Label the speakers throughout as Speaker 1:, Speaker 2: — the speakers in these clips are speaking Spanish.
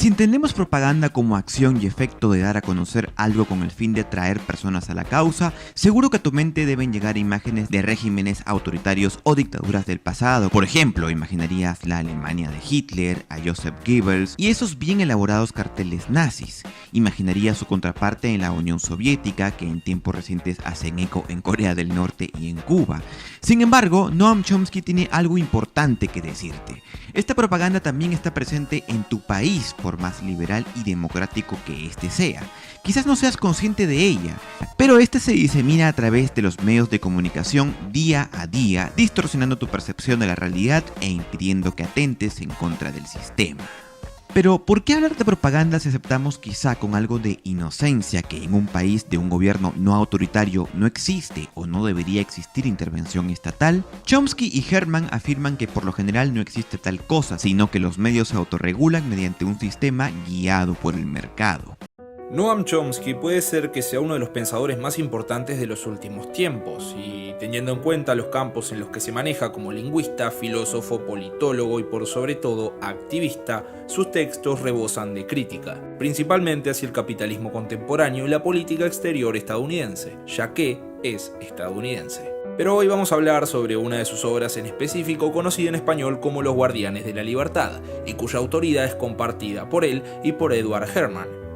Speaker 1: Si entendemos propaganda como acción y efecto de dar a conocer algo con el fin de atraer personas a la causa, seguro que a tu mente deben llegar imágenes de regímenes autoritarios o dictaduras del pasado. Por ejemplo, imaginarías la Alemania de Hitler, a Joseph Goebbels y esos bien elaborados carteles nazis. Imaginarías su contraparte en la Unión Soviética, que en tiempos recientes hacen eco en Corea del Norte y en Cuba. Sin embargo, Noam Chomsky tiene algo importante que decirte. Esta propaganda también está presente en tu país, por más liberal y democrático que este sea. Quizás no seas consciente de ella, pero este se disemina a través de los medios de comunicación día a día, distorsionando tu percepción de la realidad e impidiendo que atentes en contra del sistema. Pero, ¿por qué hablar de propaganda si aceptamos quizá con algo de inocencia que en un país de un gobierno no autoritario no existe o no debería existir intervención estatal? Chomsky y Herman afirman que por lo general no existe tal cosa, sino que los medios se autorregulan mediante un sistema guiado por el mercado.
Speaker 2: Noam Chomsky puede ser que sea uno de los pensadores más importantes de los últimos tiempos, y teniendo en cuenta los campos en los que se maneja como lingüista, filósofo, politólogo y por sobre todo activista, sus textos rebosan de crítica, principalmente hacia el capitalismo contemporáneo y la política exterior estadounidense, ya que es estadounidense. Pero hoy vamos a hablar sobre una de sus obras en específico, conocida en español como Los Guardianes de la Libertad, y cuya autoría es compartida por él y por Edward Herman.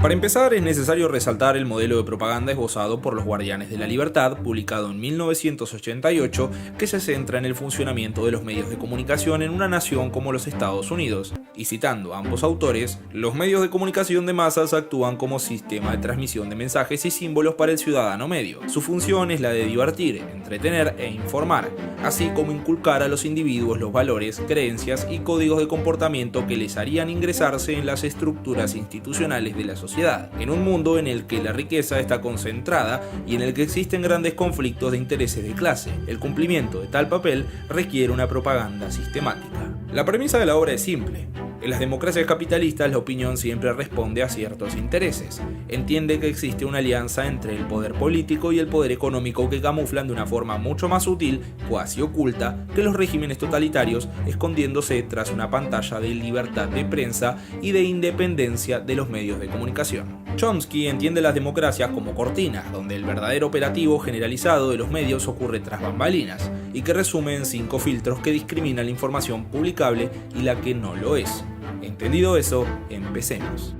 Speaker 2: Para empezar, es necesario resaltar el modelo de propaganda esbozado por Los Guardianes de la Libertad, publicado en 1988, que se centra en el funcionamiento de los medios de comunicación en una nación como los Estados Unidos. Y citando a ambos autores, los medios de comunicación de masas actúan como sistema de transmisión de mensajes y símbolos para el ciudadano medio. Su función es la de divertir, entretener e informar, así como inculcar a los individuos los valores, creencias y códigos de comportamiento que les harían ingresarse en las estructuras institucionales de la sociedad, en un mundo en el que la riqueza está concentrada y en el que existen grandes conflictos de intereses de clase. El cumplimiento de tal papel requiere una propaganda sistemática. La premisa de la obra es simple. En las democracias capitalistas la opinión siempre responde a ciertos intereses. Entiende que existe una alianza entre el poder político y el poder económico que camuflan de una forma mucho más sutil, cuasi oculta, que los regímenes totalitarios, escondiéndose tras una pantalla de libertad de prensa y de independencia de los medios de comunicación. Chomsky entiende las democracias como cortinas, donde el verdadero operativo generalizado de los medios ocurre tras bambalinas, y que resume en 5 filtros que discriminan la información publicable y la que no lo es. Entendido eso, empecemos.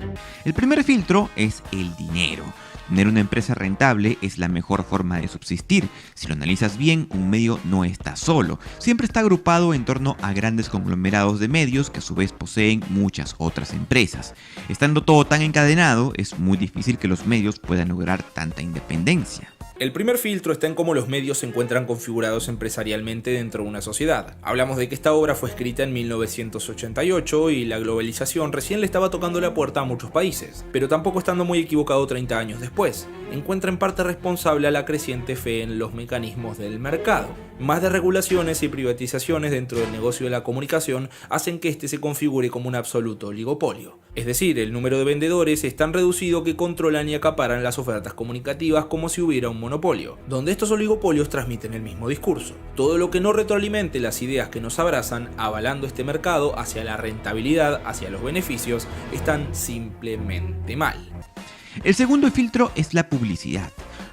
Speaker 1: El primer filtro es el dinero. Tener una empresa rentable es la mejor forma de subsistir. Si lo analizas bien, un medio no está solo. Siempre está agrupado en torno a grandes conglomerados de medios que a su vez poseen muchas otras empresas. Estando todo tan encadenado, es muy difícil que los medios puedan lograr tanta independencia.
Speaker 2: El primer filtro está en cómo los medios se encuentran configurados empresarialmente dentro de una sociedad. Hablamos de que esta obra fue escrita en 1988 y la globalización recién le estaba tocando la puerta a muchos países, pero tampoco estando muy equivocado 30 años después. Encuentra en parte responsable a la creciente fe en los mecanismos del mercado. Más de regulaciones y privatizaciones dentro del negocio de la comunicación hacen que este se configure como un absoluto oligopolio. Es decir, el número de vendedores es tan reducido que controlan y acaparan las ofertas comunicativas como si hubiera un monopolio, donde estos oligopolios transmiten el mismo discurso. Todo lo que no retroalimente las ideas que nos abrazan, avalando este mercado hacia la rentabilidad, hacia los beneficios, están simplemente mal.
Speaker 1: El segundo filtro es la publicidad.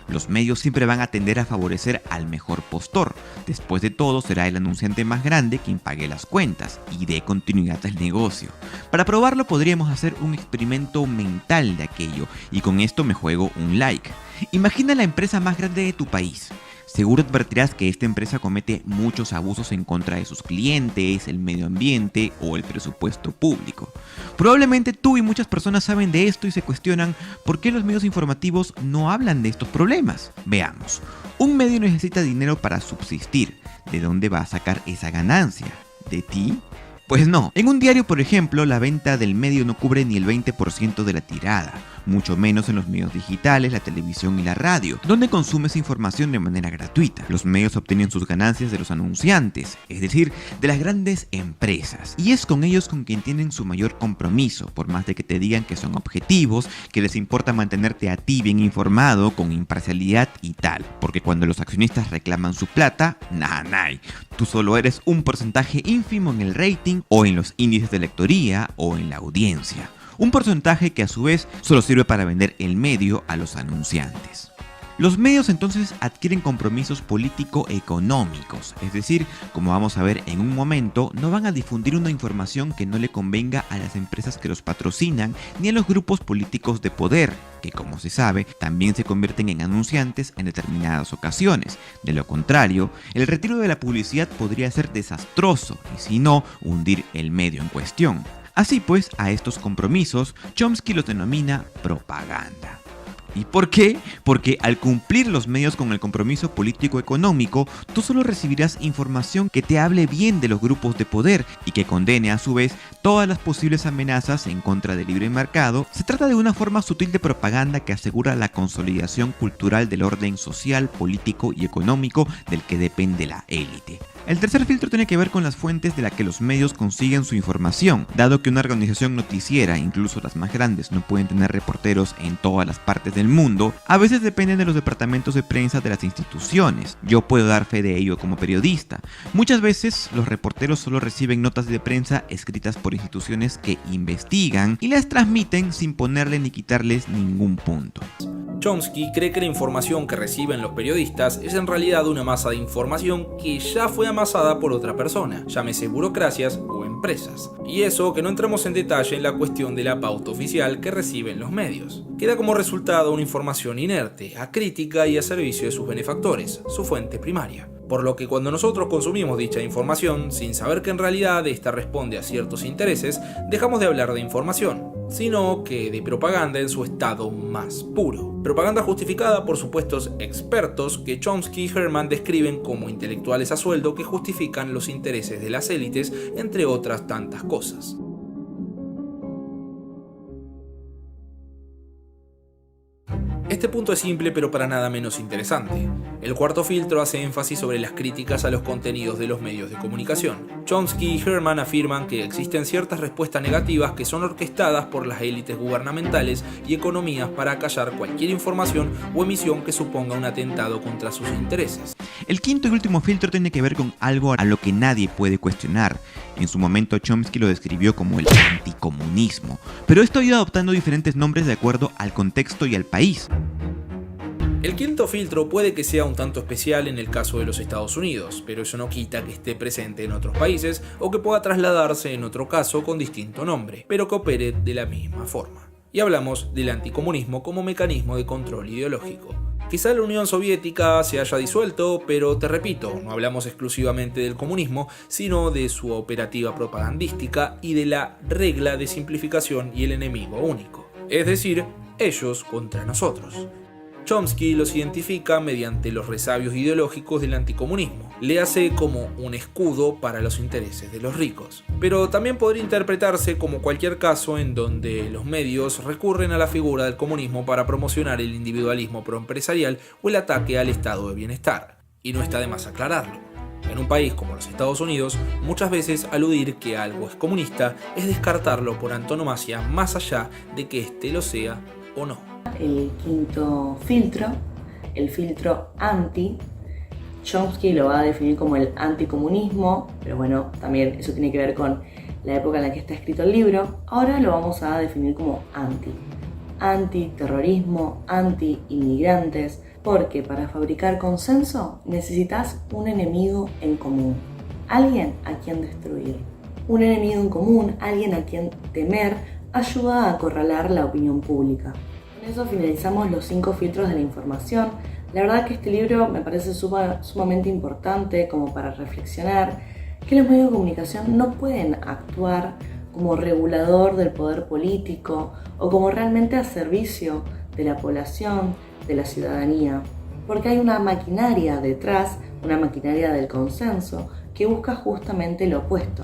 Speaker 1: Los medios siempre van a tender a favorecer al mejor postor. Después de todo, será el anunciante más grande quien pague las cuentas y dé continuidad al negocio. Para probarlo podríamos hacer un experimento mental de aquello, y con esto me juego un like. Imagina la empresa más grande de tu país. Seguro advertirás que esta empresa comete muchos abusos en contra de sus clientes, el medio ambiente o el presupuesto público. Probablemente tú y muchas personas saben de esto y se cuestionan por qué los medios informativos no hablan de estos problemas. Veamos, un medio necesita dinero para subsistir. ¿De dónde va a sacar esa ganancia? ¿De ti? Pues no. En un diario, por ejemplo, la venta del medio no cubre ni el 20% de la tirada. mucho menos en los medios digitales, la televisión y la radio, donde consumes información de manera gratuita. Los medios obtienen sus ganancias de los anunciantes, es decir, de las grandes empresas, y es con ellos con quien tienen su mayor compromiso, por más de que te digan que son objetivos, que les importa mantenerte a ti bien informado, con imparcialidad y tal, porque cuando los accionistas reclaman su plata, nanay, tú solo eres un porcentaje ínfimo en el rating o en los índices de lectoría o en la audiencia, un porcentaje que a su vez solo sirve para vender el medio a los anunciantes. Los medios entonces adquieren compromisos político-económicos, es decir, como vamos a ver en un momento, no van a difundir una información que no le convenga a las empresas que los patrocinan ni a los grupos políticos de poder, que como se sabe, también se convierten en anunciantes en determinadas ocasiones. De lo contrario, el retiro de la publicidad podría ser desastroso y si no, hundir el medio en cuestión. Así pues, a estos compromisos, Chomsky los denomina propaganda. ¿Y por qué? Porque al cumplir los medios con el compromiso político-económico, tú solo recibirás información que te hable bien de los grupos de poder y que condene a su vez todas las posibles amenazas en contra del libre mercado. Se trata de una forma sutil de propaganda que asegura la consolidación cultural del orden social, político y económico del que depende la élite. El tercer filtro tiene que ver con las fuentes de las que los medios consiguen su información. Dado que una organización noticiera, incluso las más grandes, no pueden tener reporteros en todas las partes del mundo, a veces dependen de los departamentos de prensa de las instituciones. Yo puedo dar fe de ello como periodista. Muchas veces los reporteros solo reciben notas de prensa escritas por instituciones que investigan y las transmiten sin ponerle ni quitarles ningún punto.
Speaker 2: Chomsky cree que la información que reciben los periodistas es en realidad una masa de información que ya fue amasada por otra persona, llámese burocracias o empresas. Y eso que no entramos en detalle en la cuestión de la pauta oficial que reciben los medios. Queda como resultado una información inerte, acrítica y a servicio de sus benefactores, su fuente primaria. Por lo que cuando nosotros consumimos dicha información, sin saber que en realidad esta responde a ciertos intereses, dejamos de hablar de información, sino que de propaganda en su estado más puro. Propaganda justificada por supuestos expertos que Chomsky y Herman describen como intelectuales a sueldo que justifican los intereses de las élites, entre otras tantas cosas. Este punto es simple pero para nada menos interesante. El cuarto filtro hace énfasis sobre las críticas a los contenidos de los medios de comunicación. Chomsky y Herman afirman que existen ciertas respuestas negativas que son orquestadas por las élites gubernamentales y economías para acallar cualquier información o emisión que suponga un atentado contra sus intereses.
Speaker 1: El quinto y último filtro tiene que ver con algo a lo que nadie puede cuestionar. En su momento Chomsky lo describió como el anticomunismo, pero esto ha ido adoptando diferentes nombres de acuerdo al contexto y al país.
Speaker 2: El quinto filtro puede que sea un tanto especial en el caso de los Estados Unidos, pero eso no quita que esté presente en otros países o que pueda trasladarse en otro caso con distinto nombre, pero que opere de la misma forma. Y hablamos del anticomunismo como mecanismo de control ideológico. Quizá la Unión Soviética se haya disuelto, pero te repito, no hablamos exclusivamente del comunismo, sino de su operativa propagandística y de la regla de simplificación y el enemigo único, es decir, ellos contra nosotros. Chomsky los identifica mediante los resabios ideológicos del anticomunismo. Le hace como un escudo para los intereses de los ricos. Pero también podría interpretarse como cualquier caso en donde los medios recurren a la figura del comunismo para promocionar el individualismo proempresarial o el ataque al estado de bienestar. Y no está de más aclararlo. En un país como los Estados Unidos, muchas veces aludir que algo es comunista es descartarlo por antonomasia más allá de que éste lo sea o no.
Speaker 3: El quinto filtro, el filtro anti, Chomsky lo va a definir como el anticomunismo, pero bueno, también eso tiene que ver con la época en la que está escrito el libro. Ahora lo vamos a definir como antiterrorismo, anti-inmigrantes, porque para fabricar consenso necesitas un enemigo en común, alguien a quien destruir. Un enemigo en común, alguien a quien temer, ayuda a acorralar la opinión pública. Con eso finalizamos los 5 filtros de la información. La verdad que este libro me parece sumamente importante como para reflexionar que los medios de comunicación no pueden actuar como regulador del poder político o como realmente a servicio de la población, de la ciudadanía, porque hay una maquinaria detrás, una maquinaria del consenso que busca justamente lo opuesto.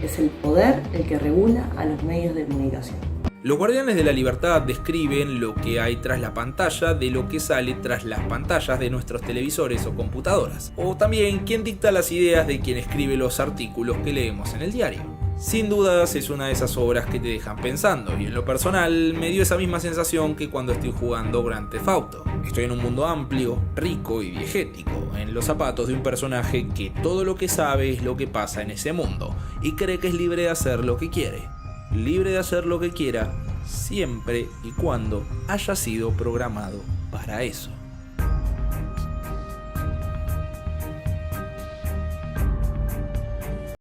Speaker 3: Es el poder el que regula a los medios de comunicación.
Speaker 2: Los guardianes de la libertad describen lo que hay tras la pantalla de lo que sale tras las pantallas de nuestros televisores o computadoras, o también quién dicta las ideas de quien escribe los artículos que leemos en el diario. Sin dudas es una de esas obras que te dejan pensando, y en lo personal me dio esa misma sensación que cuando estoy jugando Grand Theft Auto. Estoy en un mundo amplio, rico y diegético, en los zapatos de un personaje que todo lo que sabe es lo que pasa en ese mundo, y cree que es libre de hacer lo que quiere. Libre de hacer lo que quiera, siempre y cuando haya sido programado para eso.